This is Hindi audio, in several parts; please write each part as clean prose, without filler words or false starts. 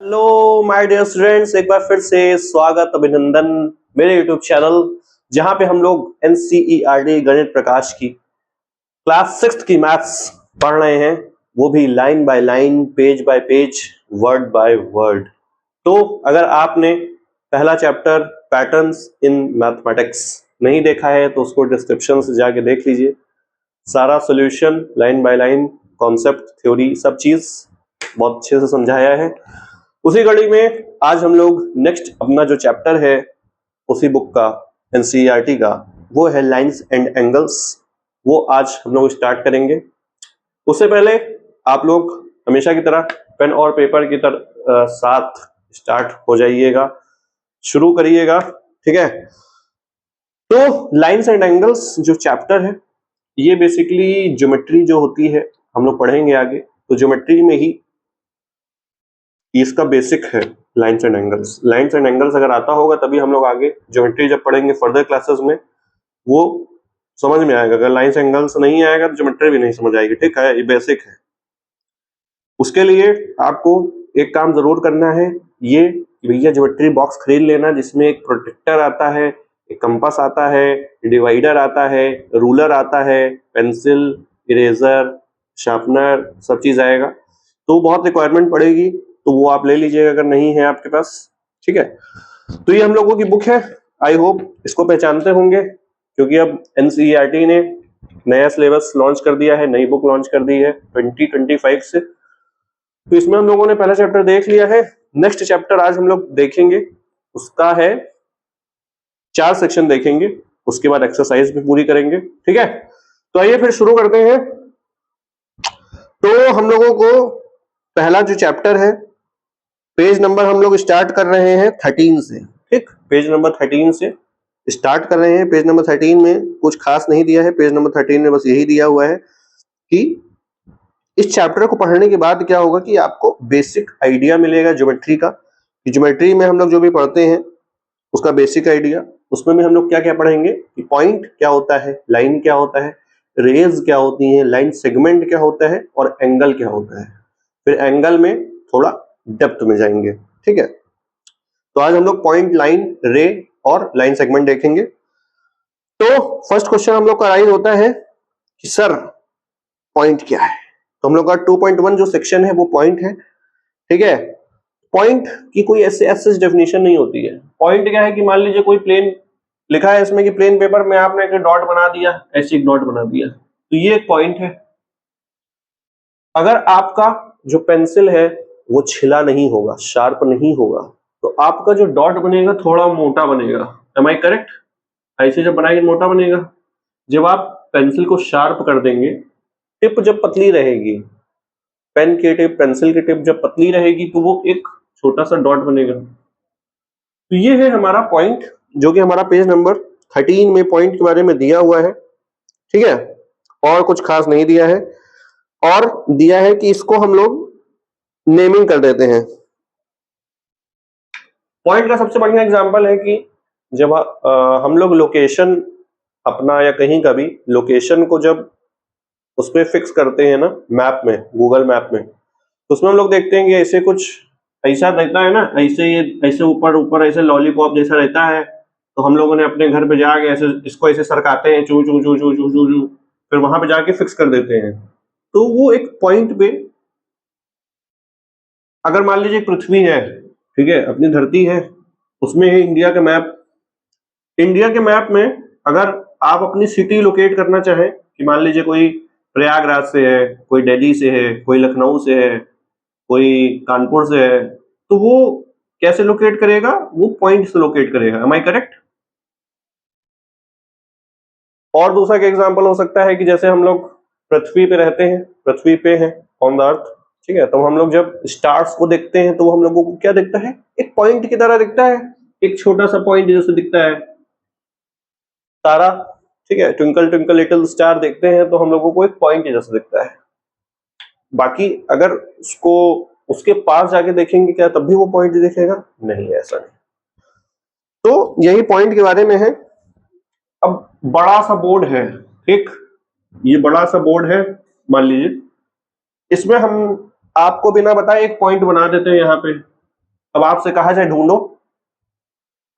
हेलो माय डियर स्टूडेंट्स, एक बार फिर से स्वागत अभिनंदन मेरे यूट्यूब चैनल जहां पे हम लोग एनसीईआरटी गणित प्रकाश की क्लास 6 की मैथ्स पढ़ रहे हैं, वो भी line by line, page bye page, word by word. तो अगर आपने पहला चैप्टर पैटर्न्स इन मैथमेटिक्स नहीं देखा है तो उसको डिस्क्रिप्शन से जाके देख लीजिए। सारा solution line by line, concept, theory, सब चीज बहुत अच्छे से समझाया है। उसी कड़ी में आज हम लोग नेक्स्ट अपना जो चैप्टर है उसी बुक का, एनसीईआरटी का, वो है लाइंस एंड एंगल्स। वो आज हम लोग स्टार्ट करेंगे। उससे पहले आप लोग हमेशा की तरह पेन और पेपर की तरह साथ स्टार्ट हो जाइएगा, शुरू करिएगा, ठीक है। तो लाइंस एंड एंगल्स जो चैप्टर है ये बेसिकली ज्योमेट्री जो होती है हम लोग पढ़ेंगे आगे। तो ज्योमेट्री में ही इसका बेसिक है lines and angles. Lines and angles अगर आता होगा तभी हम लोग आगे ज्योमेट्री जब पढ़ेंगे फर्दर क्लासेस में वो समझ में आएगा। अगर लाइंस एंगल्स नहीं आएगा तो ज्योमेट्री भी नहीं समझ आएगी, ठीक है। ये बेसिक है। उसके लिए आपको एक काम जरूर करना है, ये भैया ज्योमेट्री बॉक्स खरीद लेना जिसमें एक प्रोटेक्टर आता है, एक कंपास आता है, डिवाइडर आता है, रूलर आता है, पेंसिल, इरेजर, शार्पनर, सब चीज आएगा। तो बहुत रिक्वायरमेंट पड़ेगी, तो वो आप ले लीजिएगा अगर नहीं है आपके पास, ठीक है। तो ये हम लोगों की बुक है। आई होप इसको पहचानते होंगे क्योंकि अब एनसीईआरटी ने नया सिलेबस लॉन्च कर दिया है, नई बुक लॉन्च कर दी है 2025 से। तो इसमें हम लोगों ने पहला चैप्टर देख लिया है। नेक्स्ट चैप्टर आज हम लोग देखेंगे, उसका है 4 सेक्शन देखेंगे, उसके बाद एक्सरसाइज भी पूरी करेंगे, ठीक है। तो आइए फिर शुरू करते हैं। तो हम लोगों को पहला जो चैप्टर है, पेज नंबर हम लोग स्टार्ट कर रहे हैं 13 से, ठीक। पेज नंबर 13 से स्टार्ट कर रहे हैं। पेज नंबर 13 में कुछ खास नहीं दिया है। पेज नंबर 13 में बस यही दिया हुआ है कि इस चैप्टर को पढ़ने के बाद क्या होगा कि आपको बेसिक आइडिया मिलेगा ज्योमेट्री का। ज्योमेट्री में हम लोग जो भी पढ़ते हैं उसका बेसिक आइडिया, उसमें भी हम लोग क्या क्या पढ़ेंगे कि पॉइंट क्या होता है, लाइन क्या होता है, रेज क्या होती है, लाइन सेगमेंट क्या होता है और एंगल क्या होता है। फिर एंगल में थोड़ा डेप्थ में जाएंगे, ठीक है। तो आज हम लोग पॉइंट, लाइन, रे और लाइन सेगमेंट देखेंगे। तो फर्स्ट क्वेश्चन हम लोग का राइज होता है कि सर पॉइंट क्या है। तो हम लोग का 2.1 जो सेक्शन है वो पॉइंट है, ठीक है। पॉइंट की कोई ऐसे डेफिनेशन नहीं होती है। पॉइंट क्या है कि मान लीजिए कोई प्लेन लिखा है इसमें कि प्लेन पेपर में आपने एक डॉट बना दिया, ऐसे एक डॉट बना दिया, तो ये एक पॉइंट है। अगर आपका जो पेंसिल है वो छिला नहीं होगा, शार्प नहीं होगा, तो आपका जो डॉट बनेगा थोड़ा मोटा बनेगा। Am I correct? ऐसे जब बनाएंगे मोटा बनेगा। जब आप पेंसिल को शार्प कर देंगे, टिप जब पतली रहेगी, पेन की टिप, पेंसिल की टिप जब पतली रहेगी तो वो एक छोटा सा डॉट बनेगा। तो ये है हमारा पॉइंट, जो कि हमारा पेज नंबर 13 में पॉइंट के बारे में दिया हुआ है, ठीक है। और कुछ खास नहीं दिया है, और दिया है कि इसको हम लोग नेमिंग कर देते हैं। पॉइंट का सबसे बढ़िया एग्जांपल है कि जब हम लोग लोकेशन अपना या कहीं का भी लोकेशन को जब उस पर फिक्स करते हैं ना, मैप में, गूगल मैप में, तो उसमें हम लोग देखते हैं कि ऐसे कुछ ऐसा रहता है ना, ऐसे ये ऐसे ऊपर ऊपर ऐसे लॉलीपॉप जैसा रहता है। तो हम लोगों ने अपने घर पे जाके ऐसे इसको ऐसे सरकाते हैं, चू चू चू चू चू चू चू, फिर वहां पे जाके फिक्स कर देते हैं। तो वो एक पॉइंट पे, अगर मान लीजिए पृथ्वी है, ठीक है, अपनी धरती है, उसमें है इंडिया का मैप। इंडिया के मैप में अगर आप अपनी सिटी लोकेट करना चाहें कि मान लीजिए कोई प्रयागराज से है, कोई दिल्ली से है, कोई लखनऊ से है, कोई कानपुर से है, तो वो कैसे लोकेट करेगा? वो पॉइंट से लोकेट करेगा। Am I correct? और दूसरा का एग्जांपल हो सकता है कि जैसे हम लोग पृथ्वी पे रहते हैं, पृथ्वी पे हैं ऑन द अर्थ, ठीक है। तो हम लोग जब स्टार्स को देखते हैं तो हम लोगों को क्या दिखता है? एक पॉइंट की तरह दिखता है, एक छोटा सा पॉइंट जैसे दिखता है तारा, ठीक है। ट्विंकल ट्विंकल लिटिल स्टार देखते हैं तो हम लोगों को एक पॉइंट जैसा दिखता है। बाकी अगर उसको उसके पास जाके देखेंगे क्या तब भी वो पॉइंट दिखेगा? नहीं, ऐसा नहीं। तो यही पॉइंट के बारे में है। अब बड़ा सा बोर्ड है, ठीक, ये बड़ा सा बोर्ड है मान लीजिए, इसमें हम आपको बिना बताए एक पॉइंट बना देते हैं यहाँ पे, अब आपसे कहा जाए ढूंढो,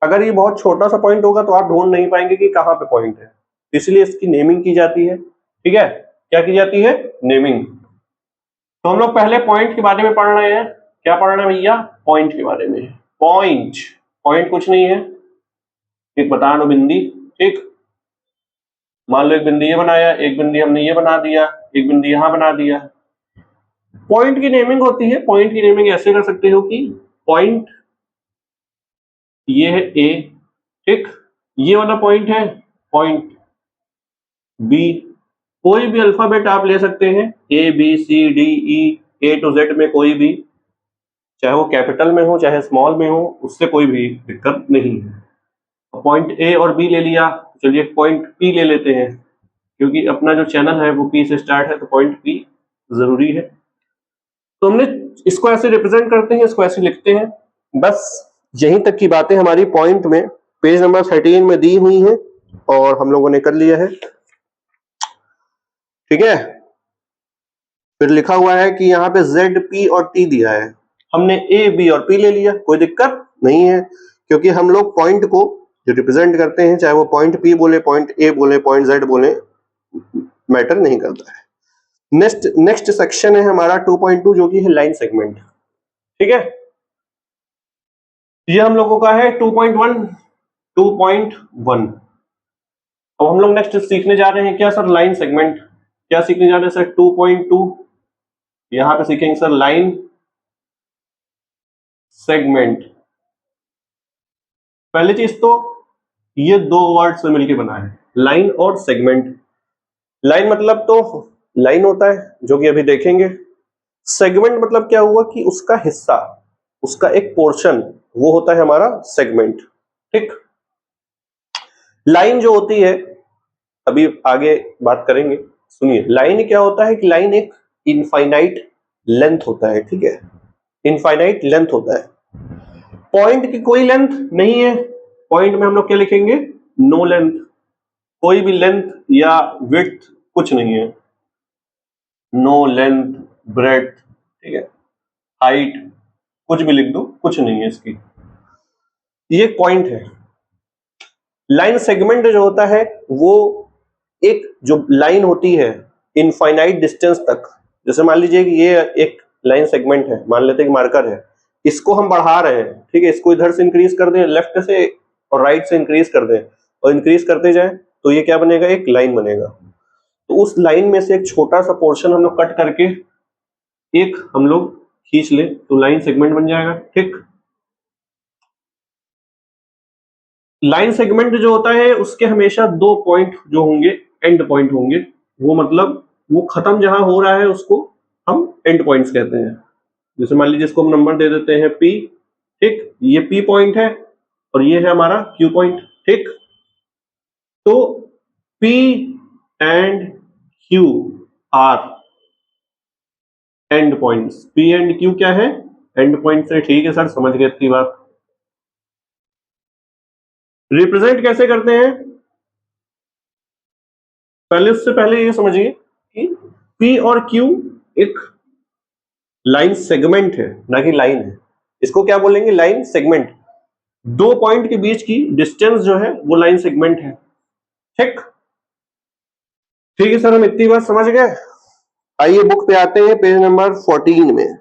अगर ये बहुत छोटा सा पॉइंट होगा तो आप ढूंढ नहीं पाएंगे कि कहाँ पे पॉइंट है, इसलिए इसकी नेमिंग की जाती है। ठीक है, क्या की जाती है? नेमिंग। तो हम लोग पहले पॉइंट के बारे में पढ़ रहे हैं। क्या पढ़ रहे हैं भैया? पॉइंट के बारे में। पॉइंट, पॉइंट कुछ नहीं है, एक बता दो बिंदी। ठीक, मान लो एक बिंदी ये बनाया, एक बिंदी हमने ये बना दिया, एक बिंदी यहां बना दिया। पॉइंट की नेमिंग होती है, पॉइंट की नेमिंग ऐसे कर सकते हो कि पॉइंट ये है ए, ठीक, ये वाला पॉइंट है पॉइंट बी। कोई भी अल्फाबेट आप ले सकते हैं, A B C D E, A to Z में कोई भी, चाहे वो कैपिटल में हो चाहे स्मॉल में हो, उससे कोई भी दिक्कत नहीं है। पॉइंट ए और बी ले लिया, चलिए पॉइंट पी ले लेते हैं, क्योंकि अपना जो चैनल है वो पी से स्टार्ट है, तो पॉइंट पी जरूरी है। तो हमने इसको ऐसे रिप्रेजेंट करते हैं, इसको ऐसे लिखते हैं। बस यहीं तक की बातें हमारी पॉइंट में पेज नंबर 13 में दी हुई हैं और हम लोगों ने कर लिया है। ठीक है, फिर लिखा हुआ है कि यहाँ पे Z, P और T दिया है, हमने A, B और P ले लिया, कोई दिक्कत नहीं है, क्योंकि हम लोग पॉइंट को जो रिप्रेजेंट करते हैं, चाहे वो पॉइंट P बोले, पॉइंट A बोले, पॉइंट Z बोले, मैटर नहीं करता है। नेक्स्ट सेक्शन है हमारा 2.2, जो कि है लाइन सेगमेंट। ठीक है, ये हम लोगों का है 2.1। अब हम लोग नेक्स्ट सीखने जा रहे हैं क्या सर? Line segment. क्या सीखने जा रहे हैं सर? 2.2, यहां पे सीखेंगे सर लाइन सेगमेंट। पहली चीज तो ये दो वर्ड से मिलकर बना है, लाइन और सेगमेंट। लाइन मतलब तो लाइन होता है, जो कि अभी देखेंगे। सेगमेंट मतलब क्या हुआ कि उसका हिस्सा, उसका एक पोर्शन, वो होता है हमारा सेगमेंट। ठीक, लाइन जो होती है, अभी आगे बात करेंगे, सुनिए। लाइन क्या होता है कि लाइन एक इनफाइनाइट लेंथ होता है। ठीक है, इनफाइनाइट लेंथ होता है। पॉइंट की कोई लेंथ नहीं है, पॉइंट में हम लोग क्या लिखेंगे? No length. कोई भी लेंथ या विड्थ कुछ नहीं है, नो लेंथ, ब्रेड्थ, ठीक है, हाइट, कुछ भी लिख दो, कुछ नहीं है इसकी। ये पॉइंट है। लाइन सेगमेंट जो होता है वो एक जो लाइन होती है इनफाइनाइट डिस्टेंस तक, जैसे मान लीजिए कि ये एक लाइन सेगमेंट है, मान लेते हैं कि मार्कर है, इसको हम बढ़ा रहे हैं। ठीक है, इसको इधर से इंक्रीज कर दें, लेफ्ट से और राइट से इंक्रीज कर दें और इंक्रीज करते जाए, तो ये क्या बनेगा? एक लाइन बनेगा। तो उस लाइन में से एक छोटा सा पोर्शन हम लोग कट करके एक हम लोग खींच ले, तो लाइन सेगमेंट बन जाएगा। ठीक, लाइन सेगमेंट जो होता है उसके हमेशा दो पॉइंट जो होंगे एंड पॉइंट होंगे, वो मतलब वो खत्म जहां हो रहा है उसको हम एंड पॉइंट्स कहते हैं। जैसे मान लीजिए इसको हम नंबर दे देते हैं P। ठीक, ये P पॉइंट है और ये है हमारा Q पॉइंट। ठीक, तो P and Q are end points. P and Q क्या है? एंड पॉइंट से। ठीक है सर, समझ गए इतनी बात। रिप्रेजेंट कैसे करते हैं? पहले उससे पहले ये समझिए कि P और Q एक लाइन सेगमेंट है, ना कि लाइन है। इसको क्या बोलेंगे? Line segment. दो पॉइंट के बीच की डिस्टेंस जो है वो लाइन सेगमेंट है। ठीक, ठीक है सर, हम इतनी बात समझ गए। आइए बुक पे आते हैं, पेज नंबर 14 में।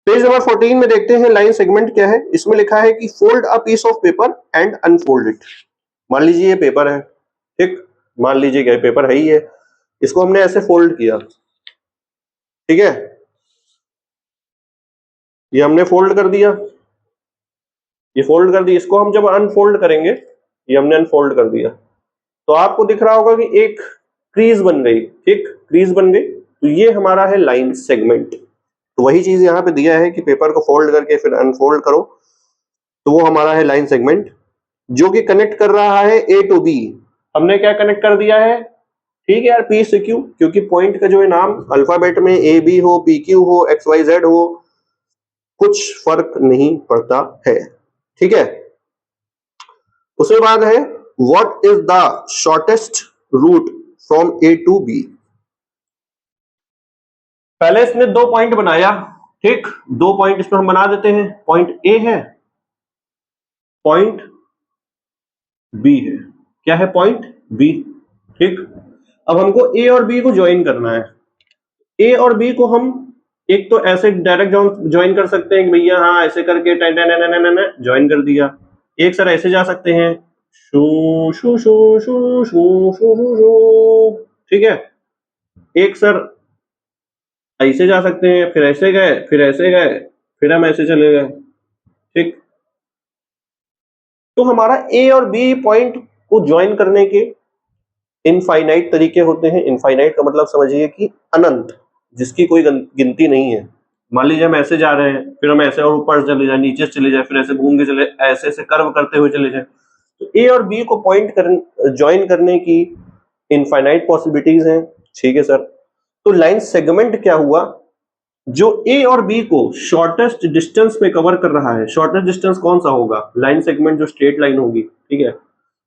पेज नंबर 14 में देखते हैं लाइन सेगमेंट क्या है। इसमें लिखा है कि fold a piece of paper and unfold it. मान लीजिए ये पेपर है, ठीक, मान लीजिए क्या पेपर है ही है, इसको हमने ऐसे फोल्ड किया। ठीक है, ये हमने फोल्ड कर दिया, ये फोल्ड कर दिया। इसको हम जब अनफोल्ड करेंगे, ये हमने अनफोल्ड कर दिया, तो आपको दिख रहा होगा कि एक क्रीज बन गई। ठीक, क्रीज बन गई, तो ये हमारा है लाइन सेगमेंट। तो वही चीज यहाँ पे दिया है कि पेपर को फोल्ड करके फिर अनफोल्ड करो, तो वो हमारा है लाइन सेगमेंट, जो कि कनेक्ट कर रहा है ए टू बी। हमने क्या कनेक्ट कर दिया है? ठीक है यार, पी से क्यू, क्योंकि पॉइंट का जो है नाम अल्फाबेट में ए बी हो, पी क्यू हो, एक्स वाई जेड हो, कुछ फर्क नहीं पड़ता है। ठीक है, उसके बाद है what is the shortest route from A to B. पहले इसने दो पॉइंट बनाया, ठीक, 2 पॉइंट इसमें हम बना देते हैं, पॉइंट ए है, पॉइंट बी है। क्या है? Point B. ठीक, अब हमको ए और बी को ज्वाइन करना है। ए और बी को हम एक तो ऐसे डायरेक्ट ज्वाइन कर सकते हैं कि भैया हाँ ऐसे करके ज्वाइन कर दिया। एक सर ऐसे जा सकते हैं, शू शू शू शू शू शू शू शू, ठीक है। एक सर ऐसे जा सकते हैं, फिर ऐसे गए, फिर ऐसे गए, फिर हम ऐसे चले गए। ठीक, तो हमारा ए और बी पॉइंट को ज्वाइन करने के इनफाइनाइट तरीके होते हैं। इनफाइनाइट का मतलब समझिए कि अनंत, जिसकी कोई गिनती नहीं है। मान लीजिए हम ऐसे जा रहे हैं, फिर हम ऐसे और ऊपर चले जाए, नीचे चले जाए, फिर ऐसे घूम के चले, ऐसे ऐसे कर्व करते हुए चले जाए। तो ए और बी को पॉइंट ज्वाइन करने की इनफाइनाइट पॉसिबिलिटीज हैं। ठीक है सर, तो लाइन सेगमेंट क्या हुआ? जो ए और बी को शॉर्टेस्ट डिस्टेंस में कवर कर रहा है। शॉर्टेस्ट डिस्टेंस कौन सा होगा? लाइन सेगमेंट, जो स्ट्रेट लाइन होगी। ठीक है,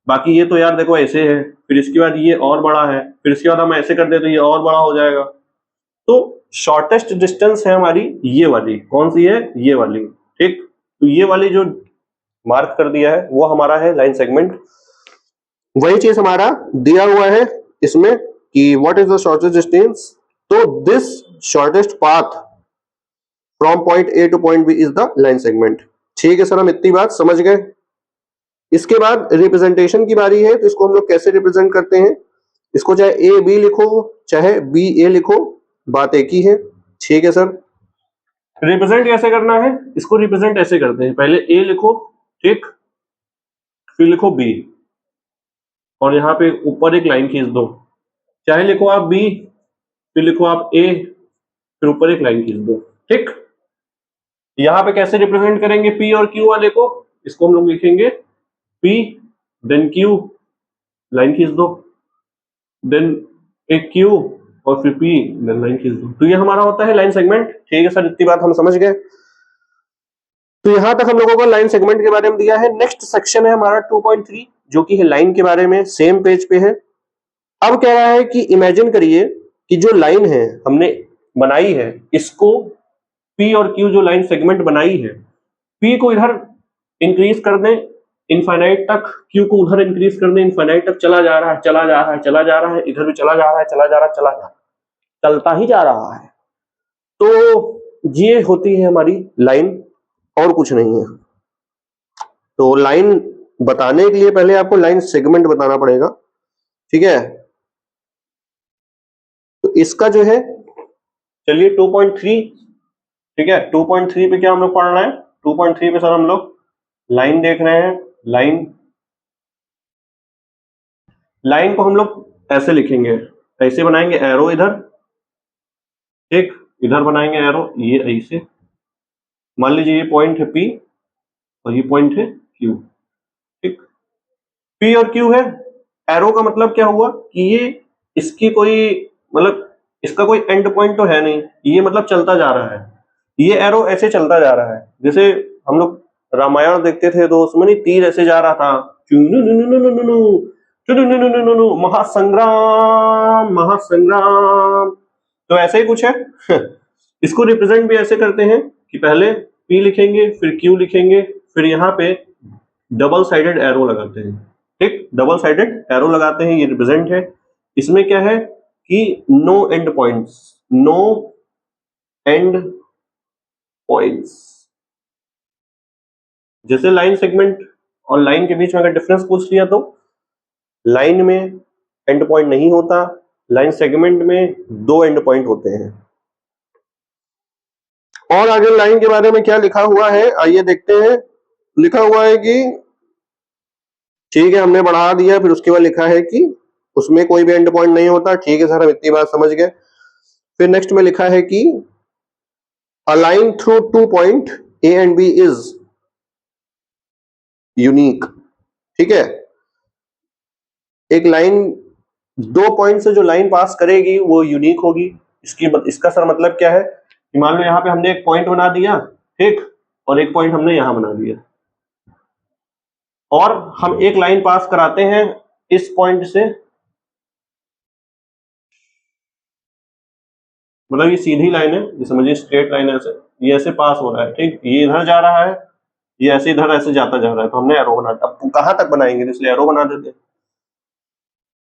बाकी ये तो यार देखो ऐसे है, फिर इसके बाद ये और बड़ा है, फिर इसके बाद हम ऐसे कर दे तो ये और बड़ा हो जाएगा। तो शॉर्टेस्ट डिस्टेंस है हमारी ये वाली। कौन सी है? ये वाली। ठीक, तो ये वाली जो मार्क कर दिया है वो हमारा है लाइन सेगमेंट। वही चीज हमारा दिया हुआ है इसमें कि what is the shortest distance. तो this shortest path from point A to point B is the line segment. ठीक है सर, हम इतनी बात समझ गए। इसके बाद रिप्रेजेंटेशन की बारी है, तो इसको हम लोग कैसे रिप्रेजेंट करते हैं? इसको चाहे ए बी लिखो, चाहे बी ए लिखो, बात एक ही है। ठीक है सर, रिप्रेजेंट कैसे करना है? इसको रिप्रेजेंट ऐसे करते हैं, पहले ए लिखो, ठीक, फिर लिखो बी, और यहाँ पे ऊपर एक लाइन खींच दो। चाहे लिखो आप बी, फिर लिखो आप ए, फिर ऊपर एक लाइन खींच दो। ठीक, यहाँ पे कैसे रिप्रेजेंट करेंगे पी और क्यू वाले को? इसको हम लोग लिखेंगे पी देन क्यू, लाइन खींच दो, देन एक क्यू, और फिर पी देन लाइन खींच दो। तो ये हमारा होता है लाइन सेगमेंट। ठीक है सर, इतनी बात हम समझ गए। तो यहां तक हम लोगों को लाइन सेगमेंट के बारे में दिया है। नेक्स्ट सेक्शन है हमारा 2.3, जो कि है लाइन के बारे में, सेम पेज पे है। अब कह रहा है कि इमेजिन करिए कि जो लाइन है हमने बनाई है, इसको पी और क्यू जो लाइन सेगमेंट बनाई है, पी को इधर इंक्रीज कर दें इनफाइनाइट तक, क्यू को उधर इंक्रीज कर दें इनफाइनाइट तक, चला जा रहा है, चला जा रहा है, चला जा रहा है, इधर भी चला जा रहा है, चला जा रहा है, चला जा रहा है, चलता ही जा रहा है। तो ये होती है हमारी लाइन, और कुछ नहीं है। तो लाइन बताने के लिए पहले आपको लाइन सेगमेंट बताना पड़ेगा। ठीक है, तो इसका जो है, चलिए 2.3, ठीक है, 2.3 पे क्या हम लोग पढ़ रहे हैं? 2.3 पे सर हम लोग लाइन देख रहे हैं। लाइन को हम लोग ऐसे लिखेंगे, ऐसे बनाएंगे एरो इधर, ठीक, इधर बनाएंगे एरो, ये ऐसे। मान लीजिए ये पॉइंट है पी और ये पॉइंट है क्यू। ठीक, पी और क्यू है। एरो का मतलब क्या हुआ कि ये इसकी कोई मतलब इसका कोई एंड पॉइंट तो है नहीं, ये मतलब चलता जा रहा है। ये एरो ऐसे चलता जा रहा है, जैसे हम लोग रामायण देखते थे तो उसमें नहीं तीर ऐसे जा रहा था, महासंग्राम महासंग्राम, तो ऐसे ही कुछ है। इसको रिप्रेजेंट भी ऐसे करते हैं कि पहले P लिखेंगे, फिर Q लिखेंगे, फिर यहाँ पे डबल साइडेड एरो लगाते हैं। ठीक, डबल साइडेड एरो लगाते हैं, ये रिप्रेजेंट है। इसमें क्या है कि no end points, no end points. जैसे लाइन सेगमेंट और लाइन के बीच में अगर डिफरेंस पूछ लिया तो लाइन में एंड पॉइंट नहीं होता, लाइन सेगमेंट में 2 एंड पॉइंट होते हैं। और आगे लाइन के बारे में क्या लिखा हुआ है आइए देखते हैं। लिखा हुआ है कि ठीक है, हमने बढ़ा दिया, फिर उसके बाद लिखा है कि उसमें कोई भी एंड पॉइंट नहीं होता। ठीक है सर, हम इतनी बात समझ गए। फिर नेक्स्ट में लिखा है कि a line through 2 point A and B is unique. ठीक है, एक लाइन 2 पॉइंट से जो लाइन पास करेगी वो यूनिक होगी। इसका सर मतलब क्या है कि मान लो यहाँ पे हमने एक पॉइंट बना दिया, ठीक, और एक पॉइंट हमने यहां बना दिया, और हम एक लाइन पास कराते हैं इस पॉइंट से मतलब ये सीधी लाइन है, ये समझिए स्ट्रेट लाइन है, ऐसे ये ऐसे पास हो रहा है, ठीक, ये इधर जा रहा है, ये ऐसे इधर ऐसे जाता जा रहा है, तो हमने एरो बना, अब कहां तक बनाएंगे, इसलिए एरो बना देते हैं।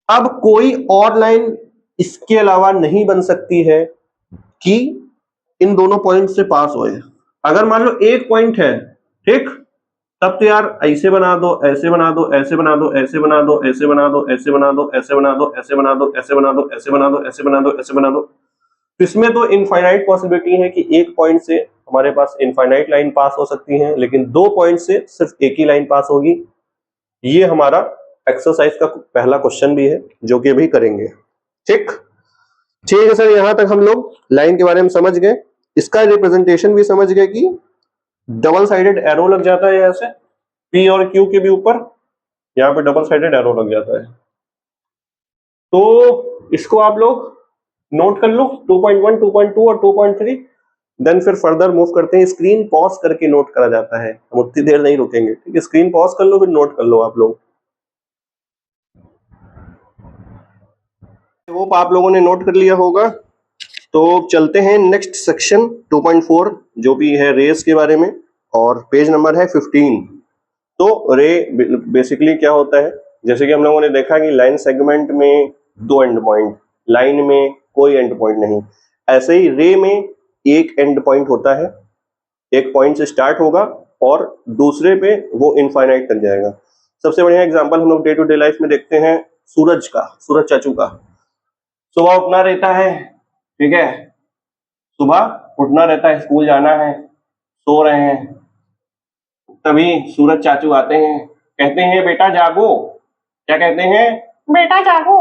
अब कोई और लाइन इसके अलावा नहीं बन सकती है कि इन दोनों पॉइंट से पास होए। अगर मान लो एक पॉइंट है, ठीक, तब तो यार ऐसे बना दो, ऐसे बना दो, ऐसे बना दो, ऐसे बना दो, ऐसे बना दो, ऐसे बना दो, ऐसे बना दो, ऐसे बना दो, ऐसे बना दो, ऐसे बना दो, ऐसे बना दो, ऐसे बना दो। इसमें तो इनफाइनाइट पॉसिबिलिटी है कि एक पॉइंट से हमारे पास इनफाइनाइट लाइन पास हो सकती है, लेकिन दो पॉइंट से सिर्फ एक ही लाइन पास होगी। ये हमारा एक्सरसाइज का पहला क्वेश्चन भी है, जो कि अभी करेंगे। ठीक ठीक है सर, यहां तक हम लोग लाइन के बारे में समझ गए। इसका रिप्रेजेंटेशन भी समझ गए कि डबल साइडेड एरो लग जाता है, ऐसे पी और क्यू के भी ऊपर यहाँ पे डबल साइडेड एरो लग जाता है। तो इसको आप लोग नोट कर लो, 2.1, 2.2 और 2.3। देन फिर फर्दर मूव करते हैं। स्क्रीन पॉज करके नोट करा जाता है, हम उतनी देर नहीं रुकेंगे, ठीक है। स्क्रीन पॉज कर लो, फिर नोट कर लो आप लोग। होप आप लोगों ने नोट कर लिया होगा। तो चलते हैं नेक्स्ट सेक्शन 2.4, जो भी है रेस के बारे में, और पेज नंबर है 15। तो रे बेसिकली क्या होता है, जैसे कि हम लोगों ने देखा कि लाइन सेगमेंट में दो एंड पॉइंट, लाइन में कोई एंड पॉइंट नहीं, ऐसे ही रे में एक एंड पॉइंट होता है, एक पॉइंट से स्टार्ट होगा और दूसरे पे वो इनफाइनाइट तक जाएगा। सबसे बढ़िया एग्जांपल हम लोग डे टू डे लाइफ में देखते हैं सूरज का, सूरज चाचू का। सुबह उठना रहता है, ठीक है, सुबह उठना रहता है, स्कूल जाना है, सो रहे हैं, तभी सूरज चाचू आते हैं, कहते हैं बेटा जागो। क्या कहते हैं? बेटा जागो।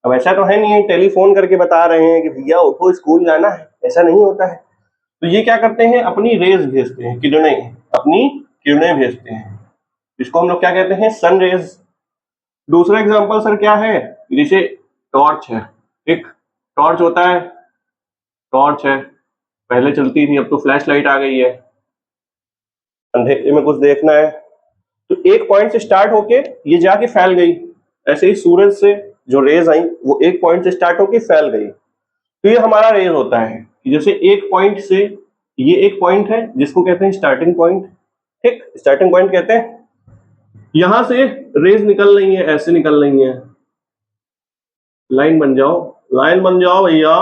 अब ऐसा तो है नहीं टेलीफोन करके बता रहे हैं कि भैया उठो स्कूल जाना है, ऐसा नहीं होता है। तो ये क्या करते हैं, अपनी रेज भेजते हैं, किरणें, अपनी किरणें भेजते हैं। इसको हम लोग क्या कहते हैं? Sun rays. दूसरा एग्जांपल सर क्या है, जैसे टॉर्च है, एक टॉर्च होता है, टॉर्च है, पहले चलती थी, अब तो फ्लैश लाइट आ गई है, अंधेरे में कुछ देखना है, तो एक पॉइंट से स्टार्ट होके ये जाके फैल गई। ऐसे ही सूरज से जो रेज आई वो एक पॉइंट से स्टार्ट होके फैल गई। तो ये हमारा रेज होता है कि जैसे एक पॉइंट से, ये एक पॉइंट है जिसको कहते हैं स्टार्टिंग पॉइंट, ठीक, स्टार्टिंग पॉइंट कहते हैं। यहां से रेज निकल रही है, ऐसे निकल रही है, लाइन बन जाओ, लाइन बन जाओ भैया,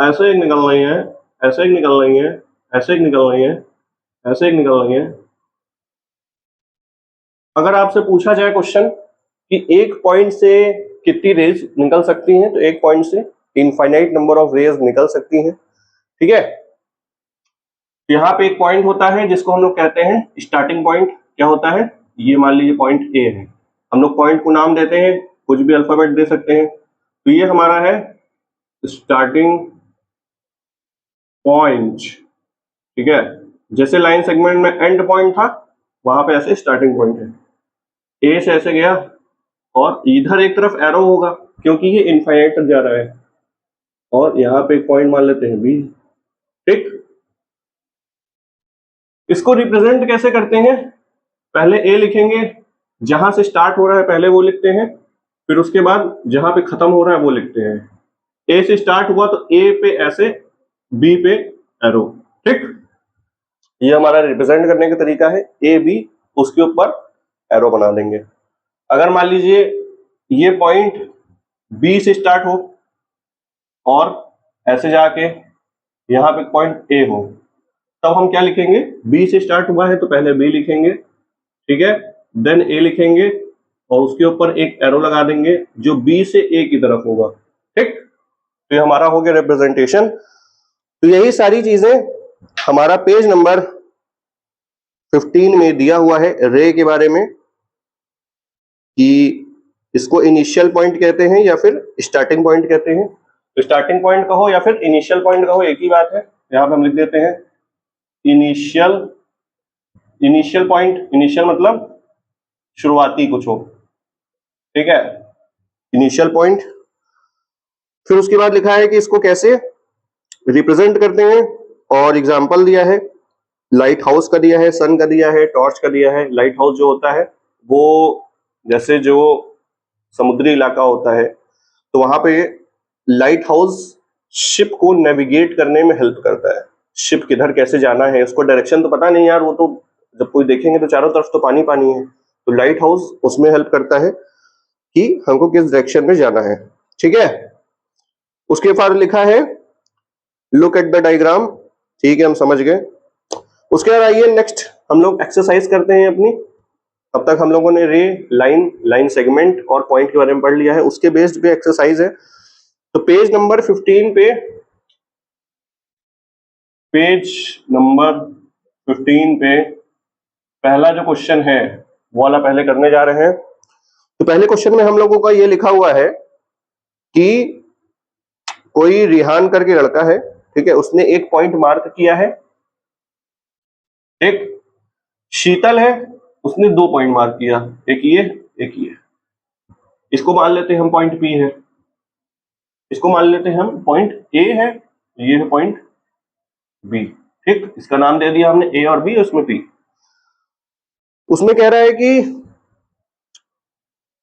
ऐसे एक निकल रही है, ऐसे एक निकल रही है, ऐसे एक निकल रही है, ऐसे एक निकल रही है। अगर आपसे पूछा जाए क्वेश्चन कि एक पॉइंट से कितनी रेज निकल सकती हैं, तो एक पॉइंट से इनफाइनाइट नंबर ऑफ रेज निकल सकती हैं, ठीक है। यहाँ पे एक पॉइंट होता है जिसको हम लोग कहते हैं स्टार्टिंग पॉइंट। क्या होता है? ये मान लीजिए पॉइंट ए है, हम लोग पॉइंट को नाम देते हैं, कुछ भी अल्फाबेट दे सकते हैं। तो ये हमारा है स्टार्टिंग पॉइंट, ठीक है। जैसे लाइन सेगमेंट में एंड पॉइंट था, वहां पे ऐसे स्टार्टिंग पॉइंट है, ए से ऐसे गया और इधर एक तरफ एरो होगा क्योंकि ये इनफाइनाइट तक जा रहा है, और यहाँ पे एक पॉइंट मान लेते हैं बी, ठीक। इसको रिप्रेजेंट कैसे करते हैं? पहले ए लिखेंगे, जहां से स्टार्ट हो रहा है पहले वो लिखते हैं, फिर उसके बाद जहां पे खत्म हो रहा है वो लिखते हैं। ए से स्टार्ट हुआ तो ए पे ऐसे, बी पे एरो, ठीक। ये हमारा रिप्रेजेंट करने का तरीका है, ए बी, उसके ऊपर एरो बना देंगे। अगर मान लीजिए ये पॉइंट बी से स्टार्ट हो और ऐसे जाके यहाँ पे पॉइंट ए हो, तब हम क्या लिखेंगे? बी से स्टार्ट हुआ है तो पहले बी लिखेंगे, ठीक है, देन ए लिखेंगे और उसके ऊपर एक एरो लगा देंगे जो बी से ए की तरफ होगा, ठीक। तो ये हमारा हो गया रिप्रेजेंटेशन। तो यही सारी चीजें हमारा पेज नंबर 15 में दिया हुआ है रे के बारे में, कि इसको इनिशियल पॉइंट कहते हैं या फिर स्टार्टिंग पॉइंट कहते हैं। तो स्टार्टिंग पॉइंट कहो या फिर इनिशियल पॉइंट कहो, एक ही बात है। यहां पे हम लिख देते हैं इनिशियल, इनिशियल पॉइंट, इनिशियल मतलब शुरुआती कुछ हो, ठीक है, इनिशियल पॉइंट। फिर उसके बाद लिखा है कि इसको कैसे रिप्रेजेंट करते हैं, और एग्जांपल दिया है, लाइट हाउस का दिया है, सन का दिया है, टॉर्च का दिया है। लाइट हाउस जो होता है वो जैसे जो समुद्री इलाका होता है, तो वहां पे लाइट हाउस शिप को नेविगेट करने में हेल्प करता है। शिप किधर कैसे जाना है, उसको डायरेक्शन तो पता नहीं यार, वो तो जब कोई देखेंगे तो चारों तरफ तो पानी पानी है। तो लाइट हाउस उसमें हेल्प करता है कि हमको किस डायरेक्शन में जाना है। ठीक है, उसके बाद लिखा है लुक एट द डायग्राम। ठीक है, हम समझ गए। उसके बाद आइए नेक्स्ट हम लोग एक्सरसाइज करते हैं अपनी। अब तक हम लोगों ने रे, लाइन, लाइन सेगमेंट और पॉइंट के बारे में पढ़ लिया है, उसके बेस्ड पे एक्सरसाइज है। तो पेज नंबर 15 पे, पेज नंबर 15 पे पहला जो क्वेश्चन है वो वाला पहले करने जा रहे हैं। तो पहले क्वेश्चन में हम लोगों का ये लिखा हुआ है कि कोई रिहान करके लड़का है, ठीक है, उसने एक पॉइंट मार्क किया है। एक शीतल है, उसने 2 पॉइंट मार्क किया, एक ये एक ये। इसको मान लेते हैं हम पॉइंट पी है, इसको मान लेते हैं हम पॉइंट ए है, ये है पॉइंट बी। ठीक, इसका नाम दे दिया हमने ए और बी, उसमें पी। उसमें कह रहा है कि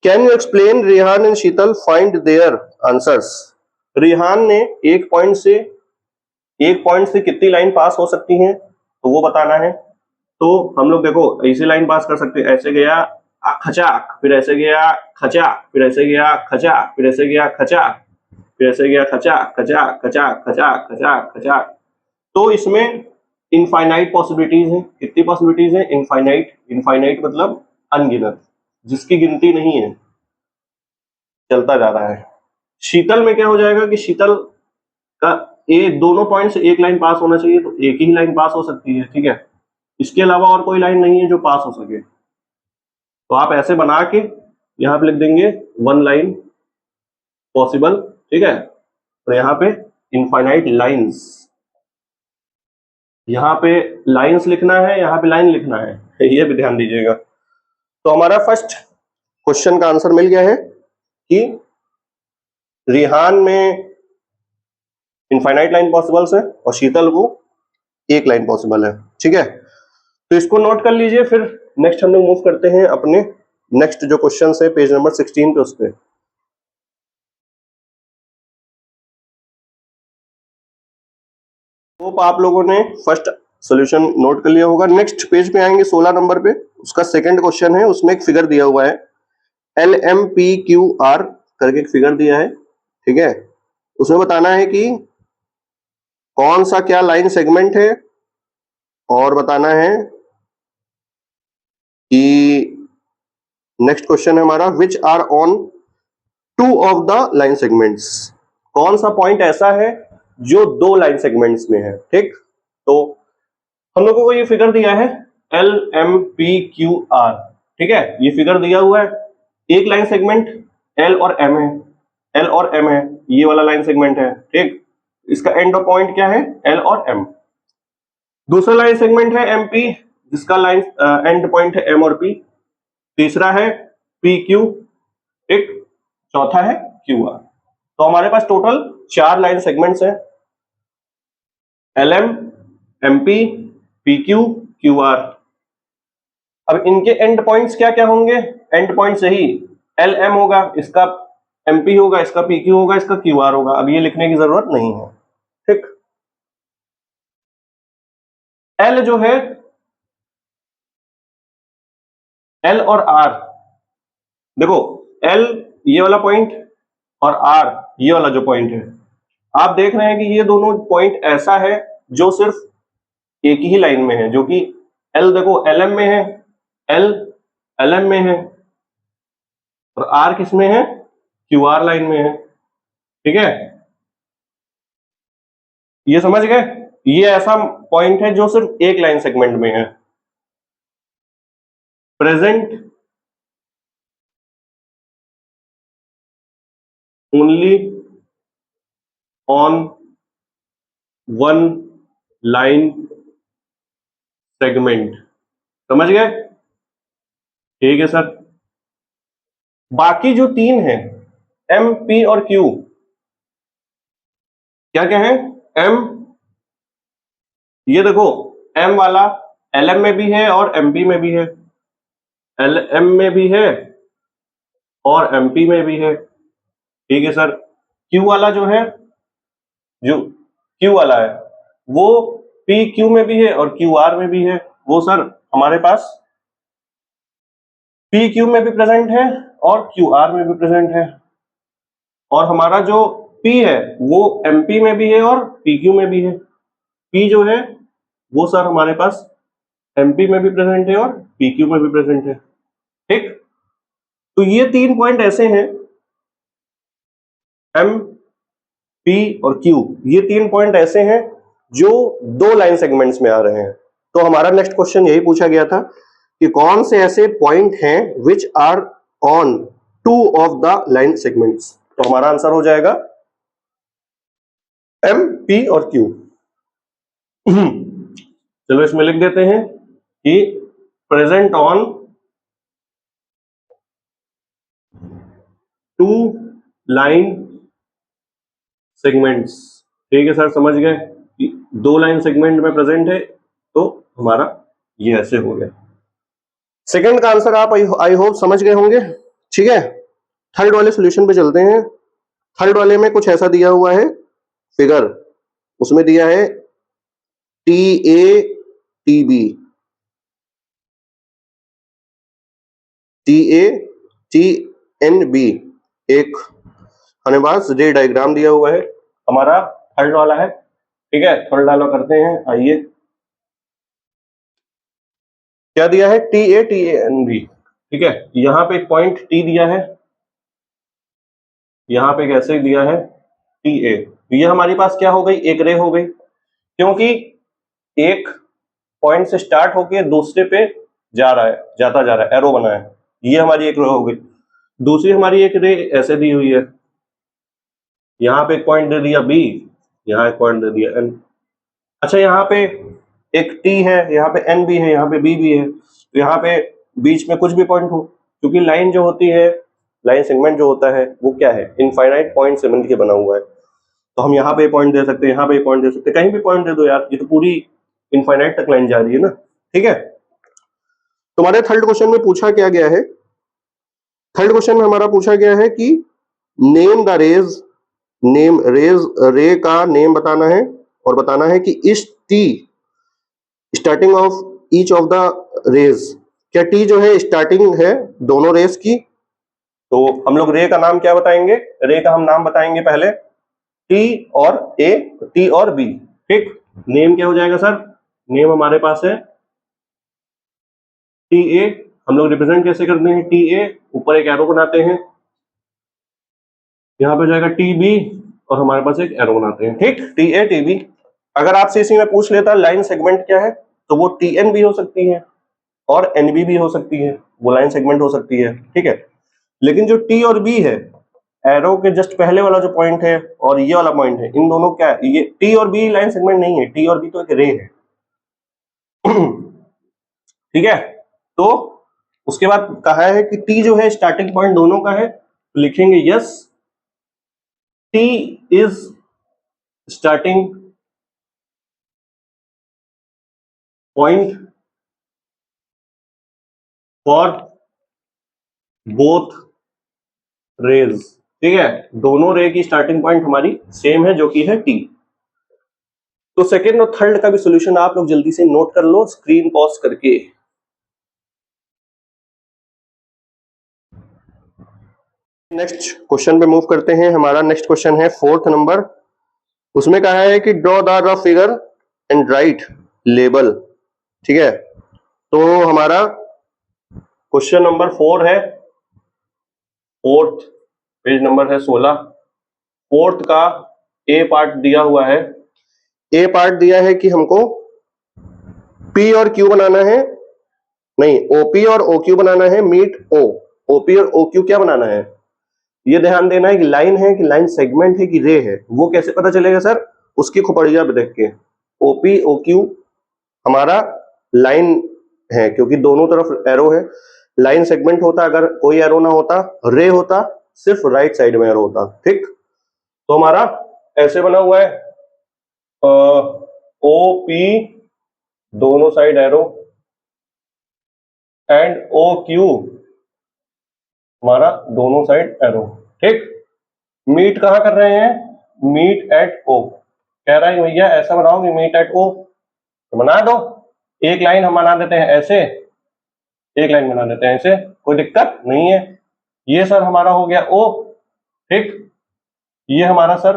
can you explain Rihan and Sheetal find their answers. Rihan ने एक पॉइंट से कितनी लाइन पास हो सकती हैं तो वो बताना है। तो हम लोग देखो ऐसी लाइन पास कर सकते हैं, ऐसे गया खचाक, फिर ऐसे गया खचाक, फिर ऐसे गया खचाक, फिर ऐसे गया खचाक, फिर ऐसे गया खचाक खचाक खचाक खचाक खचाक खचाक। तो इसमें इनफाइनाइट पॉसिबिलिटीज हैं। कितनी पॉसिबिलिटीज हैं? इनफाइनाइट। इनफाइनाइट मतलब अनगिनत, जिसकी गिनती नहीं है, चलता जा रहा है। शीतल में क्या हो जाएगा कि शीतल का दोनों पॉइंट से एक लाइन पास होना चाहिए, तो एक ही लाइन पास हो सकती है। ठीक है, इसके अलावा और कोई लाइन नहीं है जो पास हो सके। तो आप ऐसे बना के यहां पे लिख देंगे 1 लाइन पॉसिबल। ठीक है, तो यहाँ पे इनफाइनाइट लाइंस, यहाँ पे लाइंस लिखना है, यहाँ पे लाइन लिखना है, ये भी ध्यान दीजिएगा। तो हमारा फर्स्ट क्वेश्चन का आंसर मिल गया है कि रिहान में इनफाइनाइट लाइन पॉसिबल्स है और शीतल को एक लाइन पॉसिबल है। ठीक है, तो इसको नोट कर लीजिए। फिर नेक्स्ट हम लोग मूव करते हैं अपने नेक्स्ट जो क्वेश्चन है पेज नंबर 16 पे, उस पे। होप आप लोगों ने फर्स्ट सॉल्यूशन नोट कर लिया होगा। नेक्स्ट पेज पे आएंगे 16 नंबर पे, उसका सेकंड क्वेश्चन है। उसमें एक फिगर दिया हुआ है, LMPQR करके एक फिगर दिया है। ठीक है, उसमें बताना है कि कौन सा क्या लाइन सेगमेंट है, और बताना है कि नेक्स्ट क्वेश्चन है हमारा which are on 2 of the line segments. कौन सा पॉइंट ऐसा है जो 2 लाइन सेगमेंट्स में है। ठीक, तो हम लोगों को ये फिगर दिया है LMPQR। ठीक है, ये फिगर दिया हुआ है, एक लाइन सेगमेंट L और M है, L और M है, ये वाला लाइन सेगमेंट है। ठीक, इसका एंड ऑफ पॉइंट क्या है? L और M। दूसरा लाइन सेगमेंट है MP, जिसका लाइन एंड पॉइंट है M और P। तीसरा है PQ, एक चौथा है QR। तो हमारे पास टोटल 4 लाइन सेगमेंट्स हैं, LM, MP, PQ, QR। अब इनके एंड पॉइंट्स क्या क्या होंगे? एंड पॉइंट सही LM होगा, इसका MP होगा, इसका PQ होगा, इसका QR होगा। अब ये लिखने की जरूरत नहीं है। ठीक, L जो है, L और R, देखो L ये वाला पॉइंट और R ये वाला जो पॉइंट है, आप देख रहे हैं कि ये दोनों पॉइंट ऐसा है जो सिर्फ एक ही लाइन में है, जो कि L देखो LM में है, L LM में है, और R किस में है? QR लाइन में है। ठीक है, ये समझ गए? ये ऐसा पॉइंट है जो सिर्फ एक लाइन सेगमेंट में है। Present only on 1 line segment. समझ गए? ठीक है सर। बाकी जो 3 है M, P और Q, क्या क्या है? M, ये देखो M वाला LM में भी है और MP में भी है, LM में भी है और MP में भी है। ठीक है सर। Q वाला जो है जो क्यू वाला है वो पी क्यू में भी है और क्यू आर में भी है, वो सर हमारे पास पी क्यू में भी प्रेजेंट है और क्यू आर में भी प्रेजेंट है। और हमारा जो P है वो MP में भी है और PQ में भी है। P जो है वो सर हमारे पास MP में भी प्रेजेंट है और PQ में भी प्रेजेंट है। ठीक, तो ये 3 पॉइंट ऐसे हैं, M, P और Q, ये 3 पॉइंट ऐसे हैं जो 2 लाइन सेगमेंट्स में आ रहे हैं। तो हमारा नेक्स्ट क्वेश्चन यही पूछा गया था कि कौन से ऐसे पॉइंट हैं which are on 2 of the line segments. तो हमारा आंसर हो जाएगा M, P और Q। चलो इसमें लिख देते हैं कि प्रेजेंट ऑन 2 लाइन सेगमेंट्स। ठीक है सर, समझ गए कि 2 लाइन सेगमेंट में प्रेजेंट है, तो हमारा ये ऐसे हो गया। सेकंड का आंसर आप आई होप समझ गए होंगे। ठीक है, थर्ड वाले सॉल्यूशन पे चलते हैं। थर्ड वाले में कुछ ऐसा दिया हुआ है फिगर, उसमें दिया है TA TB, TA TNB, एक हमारे पास रे डायग्राम दिया हुआ है। हमारा थर्ड वाला है। ठीक है, थर्ड वाला करते हैं। आइए, क्या दिया है? TA TNB। ठीक है, यहाँ पे एक पॉइंट T दिया है, यहाँ पे कैसे दिया है TA। ये हमारी पास क्या हो गई? एक रे हो गई, क्योंकि एक पॉइंट से स्टार्ट होके दूसरे पे जा रहा है, जाता जा रहा है, एरो बना है, ये हमारी एक रे हो गई। दूसरी हमारी एक रे ऐसे दी हुई है, यहाँ पे एक पॉइंट दे दिया B, यहाँ एक पॉइंट दे दिया N। अच्छा, यहाँ पे एक T है, यहाँ पे N भी है, यहाँ पे B भी है, तो यहाँ पे बीच में कुछ भी पॉइंट हो, क्योंकि लाइन जो होती है, लाइन सेगमेंट जो होता है वो क्या है? इनफाइनाइट पॉइंट से मिलकर बना हुआ है। तो हम यहाँ पे पॉइंट दे सकते हैं, यहाँ पे पॉइंट दे सकते हैं, कहीं भी पॉइंट दे दो यार, ये तो पूरी इनफाइनाइट तक लाइन जा रही है ना। ठीक है, तुम्हारे थर्ड क्वेश्चन में पूछा क्या गया है? थर्ड क्वेश्चन में हमारा पूछा गया है कि name the rays, name rays, ray का नेम बताना है और बताना है कि is T starting of each of the rays, क्या T जो है स्टार्टिंग है दोनों रेज की? तो हम लोग रे का नाम क्या बताएंगे? रे का हम नाम बताएंगे पहले T और A, T और B। ठीक, नेम क्या हो जाएगा सर? नेम हमारे पास है TA। हम लोग रिप्रेजेंट कैसे करते हैं? TA ऊपर एक एरो बनाते हैं, यहाँ पे जाएगा TB और हमारे पास एक एरो बनाते हैं। ठीक, TA TB। अगर आपसे इसी में पूछ लेता लाइन सेगमेंट क्या है, तो वो TN भी हो सकती है और NB भी हो सकती है, वो लाइन सेगमेंट हो सकती है। ठीक है, लेकिन जो T और B है, एरो के जस्ट पहले वाला जो पॉइंट है और ये वाला पॉइंट है, इन दोनों क्या है? ये T और B लाइन सेगमेंट नहीं है, T और B तो एक रे है। ठीक है, तो उसके बाद कहा है कि T जो है स्टार्टिंग पॉइंट दोनों का है, तो लिखेंगे yes T is starting point for both rays. ठीक है, दोनों रे की स्टार्टिंग पॉइंट हमारी सेम है, जो कि है T। तो सेकेंड और थर्ड का भी सॉल्यूशन आप लोग जल्दी से नोट कर लो स्क्रीन पॉज करके। नेक्स्ट क्वेश्चन पे मूव करते हैं। हमारा नेक्स्ट क्वेश्चन है फोर्थ नंबर। उसमें कहा है कि draw the rough figure and right label. ठीक है, तो हमारा क्वेश्चन नंबर 4 है, फोर्थ, पेज नंबर है 16। फोर्थ का ए पार्ट दिया हुआ है। ए पार्ट दिया है कि हमको P और Q बनाना है, नहीं OP और OQ बनाना है, मीट O। OP और OQ क्या बनाना है? ये ध्यान देना है कि लाइन है कि लाइन सेगमेंट है कि रे है। वो कैसे पता चलेगा सर? उसकी खोपड़िया पे देख के। OP OQ हमारा लाइन है, क्योंकि दोनों तरफ एरो है। लाइन सेगमेंट होता अगर कोई एरो ना होता, रे होता, सिर्फ राइट साइड में एरो होता। ठीक, तो हमारा ऐसे बना हुआ है, OP दोनों साइड एरो एंड OQ हमारा दोनों साइड एरो। ठीक, मीट कहां कर रहे हैं? Meet at O। कह रहा है भैया ऐसा बनाओगे मीट एट ओ, तो बना दो। एक लाइन हम बना देते हैं ऐसे, एक लाइन बना देते हैं ऐसे, कोई दिक्कत नहीं है। ये सर हमारा हो गया ओ, ठीक। ये हमारा सर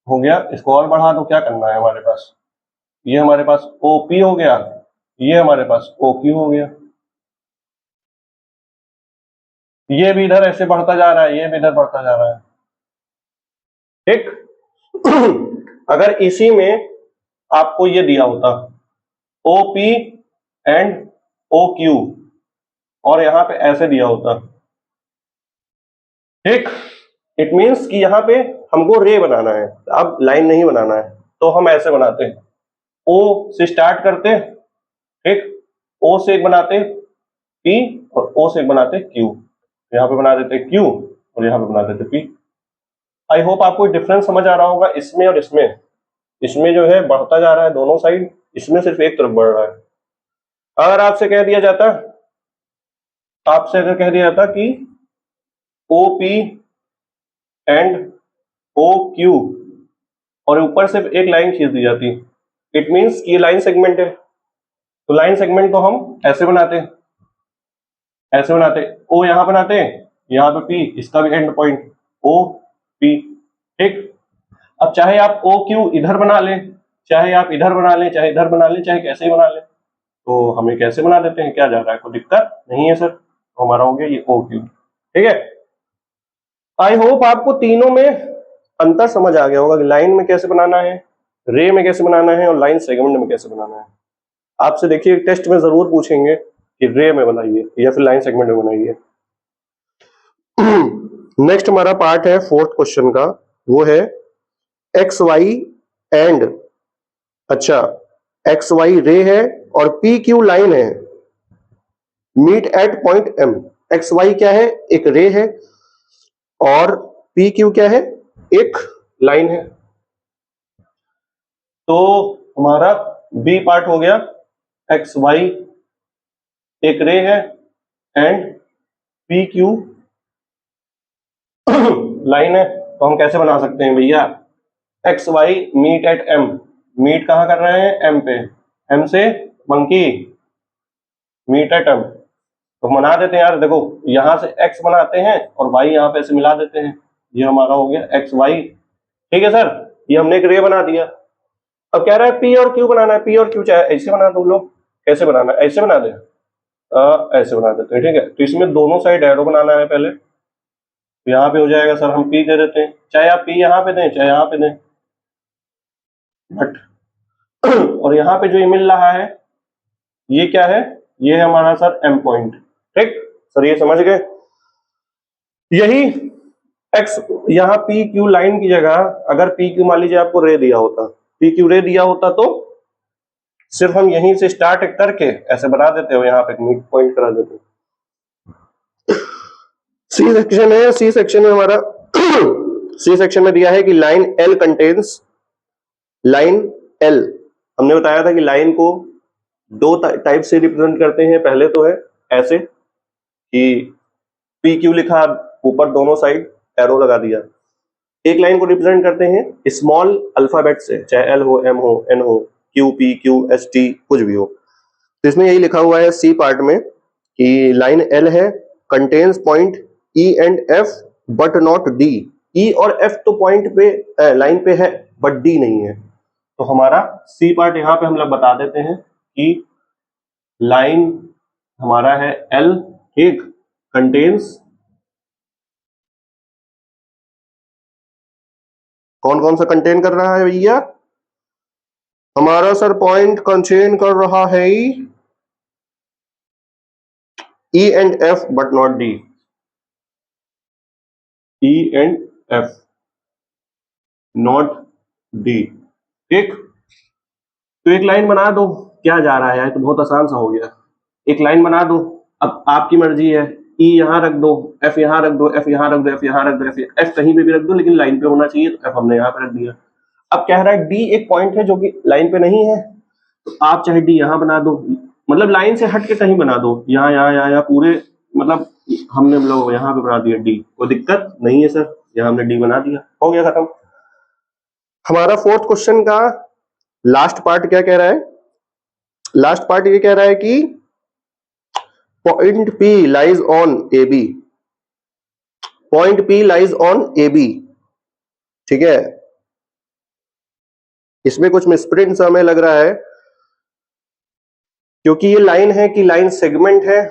हो गया, इसको और बढ़ा दो, क्या करना है हमारे पास, ये हमारे पास ओ पी हो गया, ये हमारे पास ओ क्यू हो गया। ये भी इधर ऐसे बढ़ता जा रहा है, ये भी इधर बढ़ता जा रहा है, ठीक। अगर इसी में आपको ये दिया होता O P and O Q, और यहां पे ऐसे दिया होता, ठीक, इट मींस कि यहां पे हमको रे बनाना है, अब लाइन नहीं बनाना है, तो हम ऐसे बनाते हैं, ओ से स्टार्ट करते, ठीक, ओ से एक बनाते पी और ओ से एक बनाते क्यू, यहाँ पे बना देते क्यू और यहाँ पे बना देते पी। आई होप आपको डिफरेंस समझ आ रहा होगा इसमें और इसमें। इसमें जो है बढ़ता जा रहा है दोनों साइड, इसमें सिर्फ एक तरफ बढ़ रहा है। अगर आपसे कह दिया जाता, आपसे अगर कह दिया जाता कि O P and O Q और ऊपर से एक लाइन खींच दी जाती, इट मींस ये लाइन सेगमेंट है, तो लाइन सेगमेंट को हम ऐसे बनाते, ऐसे बनाते, ओ यहां बनाते, यहाँ पे पी, इसका भी एंड पॉइंट ओ पी, ठीक। अब चाहे आप ओ क्यू इधर बना लें, चाहे आप इधर बना लें, चाहे इधर बना लें, चाहे कैसे ही बना लें, तो हम कैसे बना देते हैं, क्या जा रहा है, कोई दिक्कत नहीं है सर। तो हमारा हो गया ये ओ क्यू, ठीक है। आई होप आपको तीनों में अंतर समझ आ गया होगा कि लाइन में कैसे बनाना है, रे में कैसे बनाना है और लाइन सेगमेंट में कैसे बनाना है। आपसे देखिए टेस्ट में जरूर पूछेंगे कि रे में बनाइए या फिर लाइन सेगमेंट में बनाइए। नेक्स्ट हमारा पार्ट है फोर्थ क्वेश्चन का, वो है एक्स वाई एंड, अच्छा एक्स वाई रे है और पी क्यू लाइन है, meet at point M. X Y क्या है, एक रे है, और पी क्यू क्या है, एक लाइन है। तो हमारा बी पार्ट हो गया, एक्स वाई एक रे है एंड पी क्यू लाइन है। तो हम कैसे बना सकते हैं भैया, X Y meet at M, meet कहां कर रहे हैं, एम पे, एम से मंकी, मीट एट एम। तो बना देते हैं यार, देखो यहां से एक्स बनाते हैं और वाई यहाँ पे ऐसे मिला देते हैं, ये हमारा हो गया एक्स वाई, ठीक है सर। ये हमने एक रे बना दिया। अब कह रहा है पी और क्यू बनाना है, पी और क्यू चाहे ऐसे बना दो लोग, कैसे बनाना है, ऐसे बना दे, ऐसे बना देते हैं, ठीक है। तो इसमें दोनों साइड एरो बनाना है पहले, तो यहाँ पे हो जाएगा सर, हम पी दे देते हैं, चाहे आप पी यहाँ पे दें चाहे यहाँ पे दें, बट और यहाँ पे जो ये मिल रहा है ये क्या है, ये है हमारा सर एम पॉइंट, ठीक सर, ये समझ गए। यही एक्स यहाँ पी क्यू लाइन की जगह अगर पी क्यू मान लीजिए आपको रे दिया होता, पी क्यू रे दिया होता, तो सिर्फ हम यहीं से स्टार्ट करके ऐसे बना देते हो, यहाँ पे मिड पॉइंट करा देते। सी सेक्शन है, सी सेक्शन में हमारा सी सेक्शन में दिया है कि line L contains, line L हमने बताया था कि लाइन को दो टाइप से रिप्रेजेंट करते हैं। पहले तो है ऐसे कि पी क्यू लिखा, ऊपर दोनों साइड एरो लगा दिया। एक लाइन को रिप्रेजेंट करते हैं स्मॉल अल्फाबेट से, चाहे एल हो, एम हो, एन हो, Q, P, Q, S, T, कुछ भी हो। तो इसमें यही लिखा हुआ है सी पार्ट में कि लाइन एल है, contains point E and F but not D. E और एफ तो पॉइंट पे लाइन पे है बट डी नहीं है। तो हमारा सी पार्ट यहां पे हम लोग बता देते हैं कि लाइन हमारा है एल, ठीक, कंटेन्स कौन कौन सा कंटेन कर रहा है भैया, हमारा सर पॉइंट कंटेन कर रहा है ई and F but not D, E and F not D, ठीक। तो एक लाइन बना दो, क्या जा रहा है, तो बहुत आसान सा हो गया, एक लाइन बना दो। अब आपकी मर्जी है, ई यहां रख दो, एफ यहां रख दो, एफ यहां रख दो, एफ यहां रख दो, एफ कहीं पे भी रख दो, लेकिन लाइन पे होना चाहिए, तो एफ हमने यहां पे रख दिया। अब कह रहा है डी एक पॉइंट है जो कि लाइन पे नहीं है, तो आप चाहे डी यहां बना दो, मतलब लाइन से हट के कहीं बना दो, यहाँ यहाँ यहाँ यहाँ पूरे, मतलब हमने हम लोग यहाँ पे बना दिया डी, कोई दिक्कत नहीं है सर, यहाँ हमने डी बना दिया, हो गया खत्म। हमारा फोर्थ क्वेश्चन का लास्ट पार्ट क्या कह रहा है? लास्ट पार्ट ये कह रहा है कि point P lies on AB, point P lies on AB, ठीक है। इसमें कुछ मिसप्रिंट सा हमें लग रहा है, क्योंकि ये लाइन है कि लाइन सेगमेंट है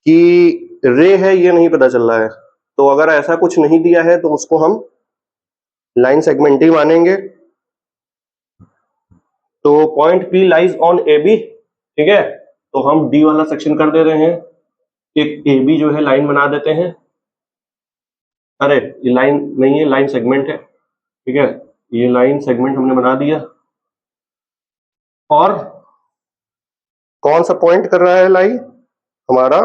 कि रे है, ये नहीं पता चल रहा है। तो अगर ऐसा कुछ नहीं दिया है तो उसको हम लाइन सेगमेंट ही मानेंगे। तो point P lies on AB, ठीक है। तो हम D वाला सेक्शन कर दे रहे हैं, एक AB जो है लाइन बना देते हैं। अरे ये लाइन नहीं है, लाइन सेगमेंट है, ठीक है। ये लाइन सेगमेंट हमने बना दिया। और कौन सा पॉइंट कर रहा है लाइन? हमारा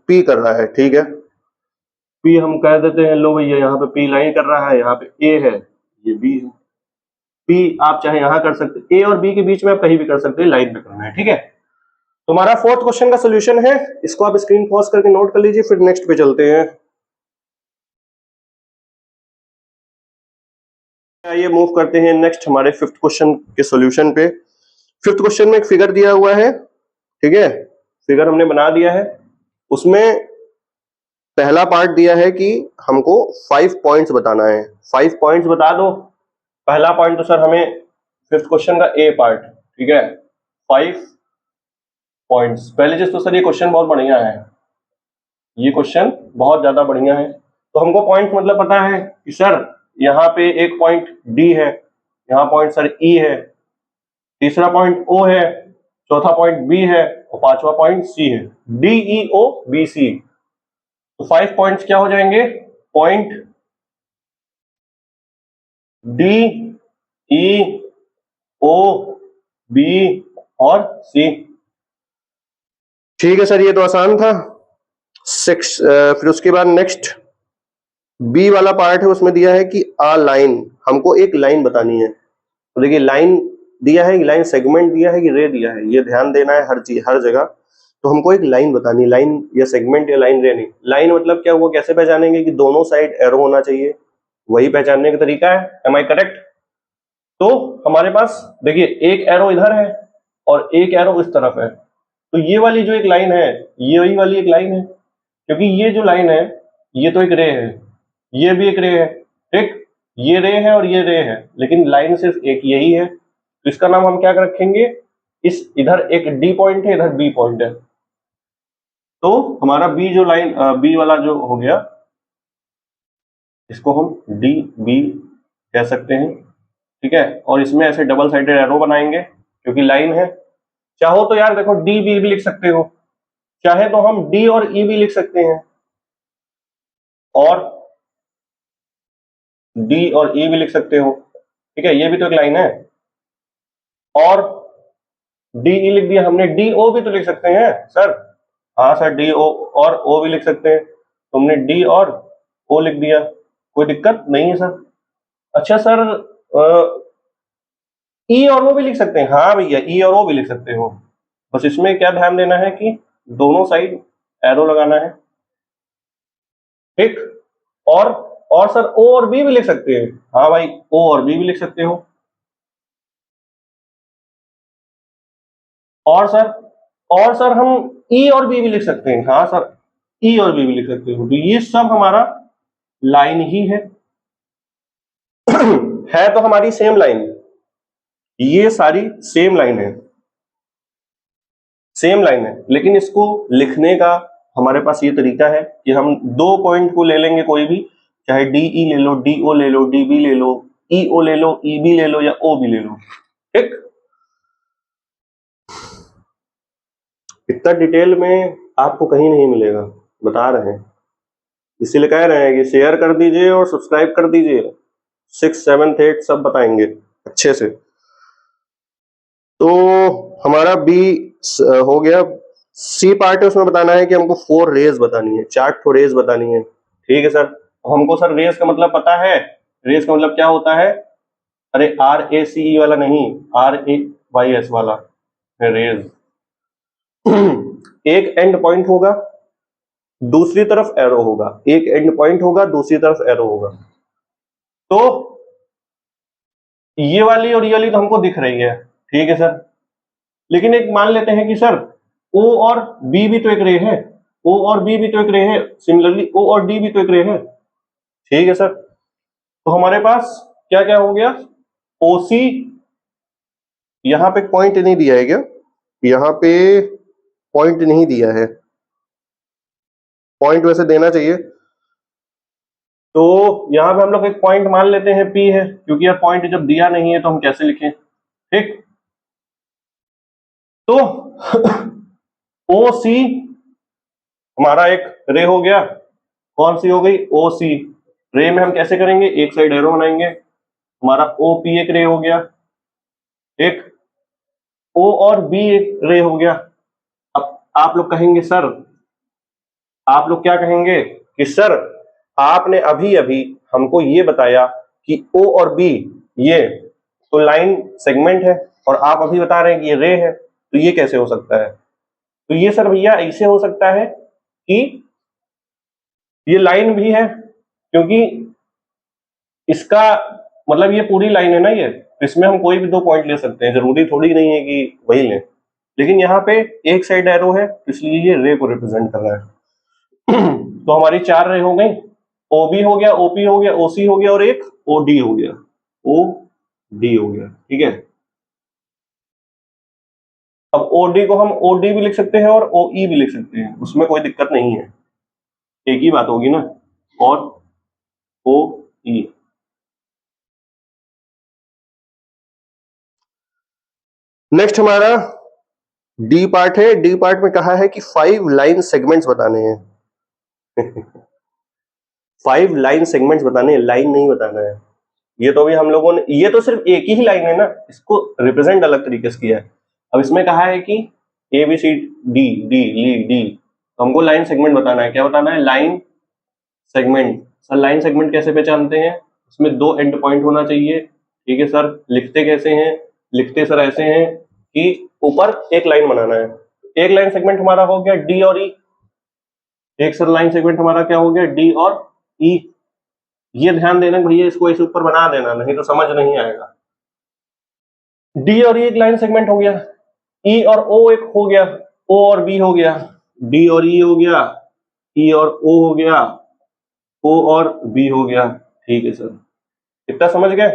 P कर रहा है, ठीक है। P हम कह देते हैं, लो भैया यहाँ पे P लाइन कर रहा है, यहाँ पे A है, ये B है। P आप चाहे यहां कर सकते, A और B के बीच में आप कहीं भी कर सकते हैं, लाइन पे करना है, ठीक है। तो हमारा फोर्थ क्वेश्चन का सोल्यूशन है, इसको आप स्क्रीन पॉज करके नोट कर लीजिए, फिर नेक्स्ट पे चलते हैं। आइए मूव करते हैं नेक्स्ट हमारे फिफ्थ क्वेश्चन के सॉल्यूशन पे। फिफ्थ क्वेश्चन में एक फिगर दिया हुआ है, ठीक है। फिगर हमने बना दिया है, उसमें पहला पार्ट दिया है कि हमको 5 पॉइंट्स बताना है। 5 पॉइंट्स बता दो। पहला पॉइंट तो सर हमें फिफ्थ क्वेश्चन का ए पार्ट, ठीक है। 5 पॉइंट्स। पहली चीज तो सर ये क्वेश्चन बहुत बढ़िया है, ये क्वेश्चन बहुत ज्यादा बढ़िया है। तो हमको पॉइंट मतलब पता है कि सर यहाँ पे एक पॉइंट डी है, यहाँ पॉइंट सर ई है, तीसरा पॉइंट ओ है, चौथा पॉइंट बी है और पांचवा पॉइंट सी है। D E O B C. तो 5 पॉइंट्स क्या हो जाएंगे? Point D E O B और सी। ठीक है सर, ये तो आसान था। फिर उसके बाद नेक्स्ट बी वाला पार्ट है, उसमें दिया है कि आ लाइन, हमको एक लाइन बतानी है। तो देखिए लाइन दिया है कि लाइन सेगमेंट दिया है कि रे दिया है, ये ध्यान देना है हर चीज हर जगह। तो हमको एक लाइन बतानी है, लाइन या सेगमेंट या लाइन रे नहीं। लाइन मतलब क्या, वो कैसे पहचानेंगे कि दोनों साइड एरो होना चाहिए, वही पहचानने का तरीका है। Am I correct? तो हमारे पास देखिए एक एरो इधर है और एक एरो इस तरफ है। तो ये वाली जो एक लाइन है, ये वही वाली एक लाइन है, क्योंकि ये जो लाइन है ये तो एक रे है, ये भी एक रे है, ठीक। ये रे है और ये रे है, लेकिन लाइन सिर्फ एक यही है। तो इसका नाम हम क्या रखेंगे? इस इधर एक डी पॉइंट है, इधर बी पॉइंट है। तो हमारा बी जो लाइन बी वाला जो हो गया, इसको हम डी बी कह सकते हैं, ठीक है। और इसमें ऐसे डबल साइडेड एरो बनाएंगे क्योंकि लाइन है। चाहो तो यार देखो डी बी भी लिख सकते हो, चाहे तो हम डी और ई भी लिख सकते हैं, और डी और ई भी लिख सकते हो, ठीक है। ये भी तो एक लाइन है। और डी ई लिख दिया हमने, डी ओ भी तो लिख सकते हैं सर। हाँ सर, डी ओ और ओ भी लिख सकते हैं। तुमने डी और ओ लिख दिया, कोई दिक्कत नहीं है सर। अच्छा सर, ई और ओ भी लिख सकते हैं। हाँ भैया, ई और ओ भी लिख सकते हो। बस इसमें क्या ध्यान देना है कि दोनों साइड एरो लगाना है, ठीक। और और सर ओ और बी भी लिख सकते हैं। हाँ भाई, ओ और बी भी लिख सकते हो। और सर हम ई और बी भी लिख सकते हैं। हाँ सर, ई और बी भी लिख सकते हो। तो ये सब हमारा लाइन ही है है तो हमारी सेम लाइन, ये सारी सेम लाइन है, सेम लाइन है। लेकिन इसको लिखने का हमारे पास ये तरीका है कि हम दो पॉइंट को ले लेंगे, कोई भी, चाहे डी ई ले लो, डी ओ ले लो, डी बी ले लो, ई ओ ले लो, ई बी ले लो या ओ बी ले लो, ठीक। इतना डिटेल में आपको कहीं नहीं मिलेगा, बता रहे हैं, इसीलिए कह रहे हैं कि शेयर कर दीजिए और सब्सक्राइब कर दीजिए। 6, 7, 8 सब बताएंगे अच्छे से। तो हमारा बी हो गया। सी पार्ट है, उसमें बताना है कि हमको 4 रेज बतानी है, 4 रेज बतानी है, ठीक है सर। हमको सर रेज का मतलब पता है, रेज का मतलब क्या होता है? अरे आर ए सी ई वाला नहीं, आर ए वाई एस वाला है रेज। एक एंड पॉइंट होगा, दूसरी तरफ एरो होगा, एक एंड पॉइंट होगा, दूसरी तरफ एरो होगा। तो ये वाली और ये वाली तो हमको दिख रही है, ठीक है सर। लेकिन एक मान लेते हैं कि सर O और B भी तो एक रे है, O और B भी तो एक रे है, सिमिलरली O और D भी तो एक रे है, ठीक है सर। तो हमारे पास क्या क्या हो गया, OC, यहां पे पॉइंट नहीं दिया है क्या, यहां पे पॉइंट नहीं दिया है, पॉइंट वैसे देना चाहिए। तो यहां पे हम लोग एक पॉइंट मान लेते हैं P है, क्योंकि यह पॉइंट जब दिया नहीं है तो हम कैसे लिखें, ठीक। तो OC हमारा एक रे हो गया, कौन सी हो गई, OC। रे में हम कैसे करेंगे, एक साइड एरो बनाएंगे, हमारा OP एक रे हो गया, एक O और B एक रे हो गया। अब आप लोग कहेंगे सर, आप लोग क्या कहेंगे कि सर आपने अभी अभी हमको ये बताया कि O और B ये तो लाइन सेगमेंट है, और आप अभी बता रहे हैं कि ये रे है, तो ये कैसे हो सकता है। तो ये सर भैया ऐसे हो सकता है कि ये लाइन भी है, क्योंकि इसका मतलब ये पूरी लाइन है ना, ये इसमें हम कोई भी दो पॉइंट ले सकते हैं, जरूरी थोड़ी नहीं है कि वही लें। लेकिन यहाँ पे एक साइड एरो है, इसलिए ये रे को रिप्रेजेंट कर रहा है। तो हमारी चार रे हो गई, OB हो गया, OP हो गया, OC हो गया, और एक OD हो गया, OD हो गया, ठीक है। अब OD को हम OD भी लिख सकते हैं और OE भी लिख सकते हैं, उसमें कोई दिक्कत नहीं है, एक ही बात होगी ना, और OE। नेक्स्ट हमारा डी पार्ट है। डी पार्ट में कहा है कि 5 लाइन सेगमेंट्स बताने हैं। 5 लाइन सेगमेंट्स बताने हैं, लाइन नहीं बताना है। ये तो भी हम लोगों ने, ये तो सिर्फ एक ही लाइन है ना, इसको रिप्रेजेंट अलग तरीके से किया है। अब इसमें कहा है कि ABCD तो हमको लाइन सेगमेंट बताना है। क्या बताना है, line segment. Sir line segment कैसे पहचानते हैं, उसमें 2 एंड पॉइंट होना चाहिए, ठीक है सर। लिखते कैसे हैं, लिखते सर ऐसे हैं कि ऊपर एक लाइन बनाना है। एक लाइन सेगमेंट हमारा हो गया D और E, एक सर लाइन सेगमेंट हमारा क्या हो गया, D और E। ये ध्यान देना भैया, इसको ऐसे ऊपर बना देना, नहीं तो समझ नहीं आएगा। D और E एक लाइन सेगमेंट हो गया, E और O एक हो गया, O और B हो गया, D और E हो गया, E और O हो गया, O और B हो गया, ठीक है सर। इतना समझ गए,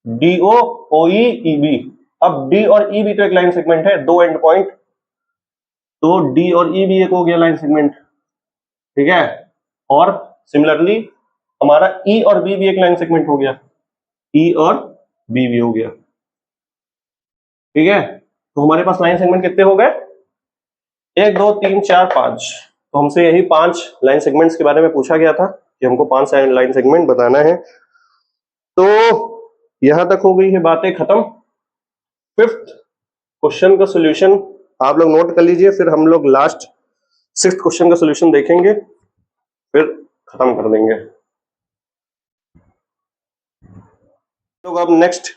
DO OE EB। अब D और E भी तो एक लाइन सेगमेंट है, 2 एंड पॉइंट, तो D और E भी एक हो गया लाइन सेगमेंट, ठीक है। और सिमिलरली हमारा E और B भी एक लाइन सेगमेंट हो गया, E और B भी हो गया, ठीक है। तो हमारे पास लाइन सेगमेंट कितने हो गए, 1 2 3 4 5। तो हमसे यही 5 लाइन सेगमेंट्स के बारे में पूछा गया था कि हमको 5 लाइन सेगमेंट बताना है। तो यहां तक हो गई है बातें खत्म। 5th क्वेश्चन का सॉल्यूशन आप लोग नोट कर लीजिए, फिर हम लोग लास्ट 6th क्वेश्चन का सॉल्यूशन देखेंगे, फिर खत्म कर देंगे। तो अब नेक्स्ट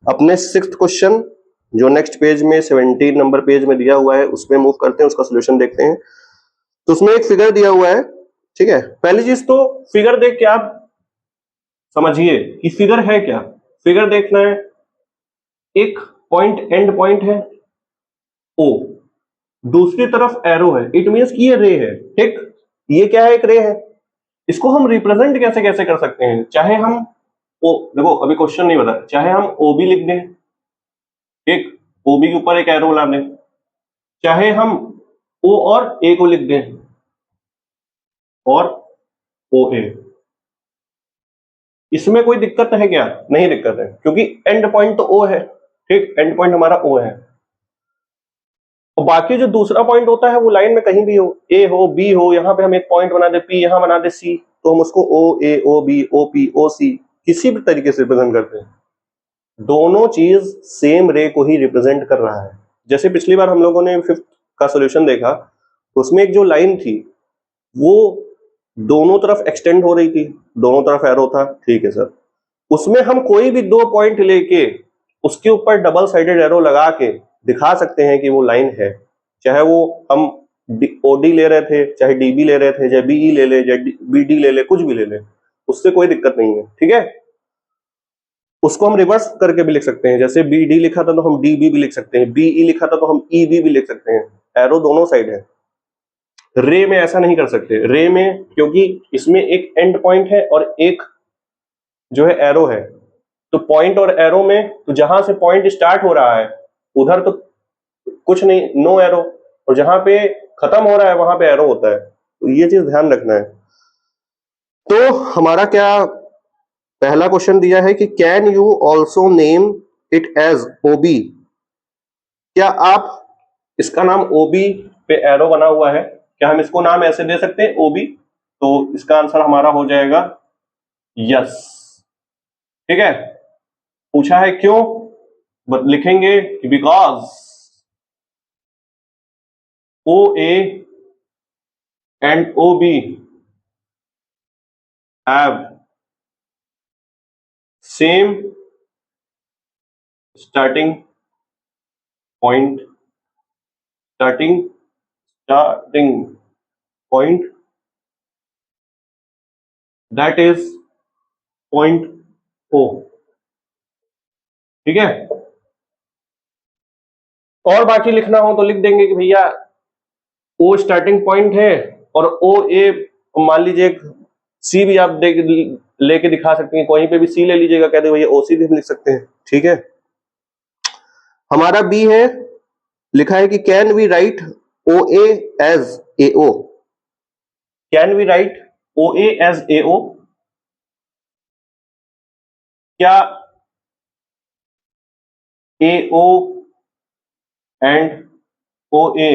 अपने 6th क्वेश्चन जो नेक्स्ट पेज में 17 नंबर पेज में दिया हुआ है उसमें मूव करते हैं, उसका सॉल्यूशन देखते हैं। तो उसमें एक फिगर दिया हुआ है, ठीक है। पहली चीज तो फिगर देख के आप समझिए कि फिगर है क्या। फिगर देखना है, एक पॉइंट एंड पॉइंट है O, दूसरी तरफ एरो है, इट मींस कि ये रे है, ठीक। ये क्या है, एक रे है। इसको हम रिप्रेजेंट कैसे कैसे कर सकते हैं, चाहे हम देखो अभी क्वेश्चन नहीं बताया, चाहे हम OB लिख दें, ठीक, OB के ऊपर एक एरो ला दें, चाहे हम O और A को लिख दें और OA। इसमें कोई दिक्कत है क्या, नहीं दिक्कत है, क्योंकि एंड पॉइंट तो O है, ठीक, एंड पॉइंट हमारा O है। और बाकी जो दूसरा पॉइंट होता है वो लाइन में कहीं भी हो, A हो B हो, यहां पे हम एक पॉइंट बना दे P, यहां बना दे C, तो हम उसको OA OB OP OC किसी भी तरीके से रिप्रेजेंट करते हैं। दोनों चीज सेम रे को ही रिप्रेजेंट कर रहा है। जैसे पिछली बार हम लोगों ने 5th का सॉल्यूशन देखा, तो उसमें एक जो लाइन थी वो दोनों तरफ एक्सटेंड हो रही थी, दोनों तरफ एरो था, ठीक है सर। उसमें हम कोई भी 2 पॉइंट लेके उसके ऊपर डबल साइडेड एरो लगा के दिखा सकते हैं कि वो लाइन है, चाहे वो हम OD ले रहे थे, चाहे DB ले रहे थे, चाहे BE ले ले, चाहे BD ले ले, कुछ भी ले ले, उससे कोई दिक्कत नहीं है, ठीक है। उसको हम रिवर्स करके भी लिख सकते हैं, जैसे बी डी लिखा था तो हम डी बी भी लिख सकते हैं, बी ई लिखा था तो हम ई बी भी लिख सकते हैं, एरो दोनों साइड है। रे में ऐसा नहीं कर सकते, रे में क्योंकि इसमें एक एंड पॉइंट है और एक जो है एरो है, तो पॉइंट और एरो में तो जहां से पॉइंट स्टार्ट हो रहा है उधर तो कुछ नहीं, नो एरो, और जहां पे खत्म हो रहा है वहां पे एरो होता है, तो ये चीज ध्यान रखना है। तो हमारा क्या पहला क्वेश्चन दिया है कि can you also name it as OB, क्या आप इसका नाम ओबी पे एरो बना हुआ है, क्या हम इसको नाम ऐसे दे सकते हैं ओबी? तो इसका आंसर हमारा हो जाएगा यस। ठीक है, पूछा है क्यों, लिखेंगे कि because O A and O B have same starting point, starting point that is point O. ठीक है, और बाकी लिखना हो तो लिख देंगे कि भैया ओ स्टार्टिंग पॉइंट है और ओ ए, मान लीजिए सी भी आप लेके दिखा सकते हैं, कहीं पे भी सी ले लीजिएगा, कहते भैया ओ सी भी लिख सकते हैं। ठीक है, हमारा बी है, लिखा है कि can we write O A as A O, can we write O A as A O, क्या A O and O A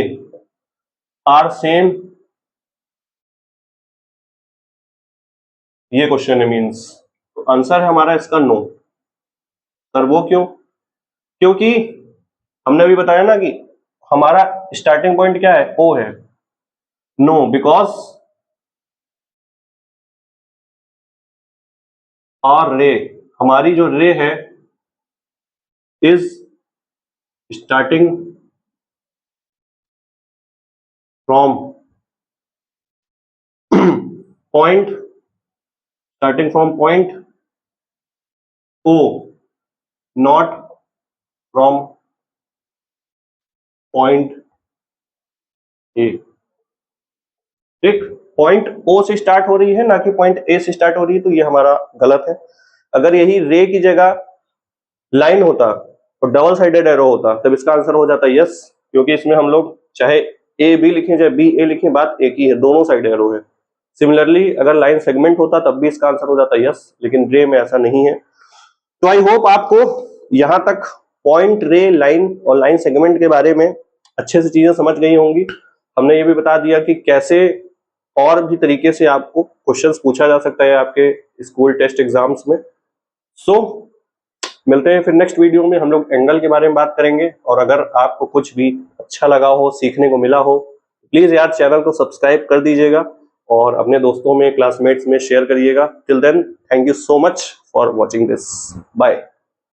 are same, ये क्वेश्चन है मीन्स, तो आंसर है हमारा इसका नो। सर वो क्यों? क्योंकि हमने अभी बताया ना कि हमारा स्टार्टिंग पॉइंट क्या है, ओ है। नो, बिकॉज और रे, हमारी जो रे है is starting from point, starting from point O, not from point A. ठीक, पॉइंट ओ से स्टार्ट हो रही है ना कि पॉइंट ए से स्टार्ट हो रही है, तो ये हमारा गलत है। अगर यही रे की जगह लाइन होता और डबल साइडेड एरो होता तब इसका आंसर हो जाता यस, क्योंकि इसमें हम लोग चाहे ए बी लिखें चाहे बी ए लिखें, बात एक ही है, दोनों साइड एरो है। सिमिलरली अगर लाइन सेगमेंट होता तब भी इसका आंसर हो जाता यस, लेकिन रे में ऐसा नहीं है। तो आई होप आपको यहां तक पॉइंट, रे, लाइन और लाइन सेगमेंट के बारे में अच्छे से चीजें समझ गई होंगी। हमने ये भी बता दिया कि कैसे और भी तरीके से आपको क्वेश्चंस पूछा जा सकता है आपके स्कूल टेस्ट एग्जाम्स में। सो मिलते हैं फिर नेक्स्ट वीडियो में, हम लोग एंगल के बारे में बात करेंगे। और अगर आपको कुछ भी अच्छा लगा हो, सीखने को मिला हो, प्लीज यार चैनल को सब्सक्राइब कर दीजिएगा और अपने दोस्तों में, क्लासमेट्स में शेयर करिएगा। Till then, thank you so much for watching this, bye.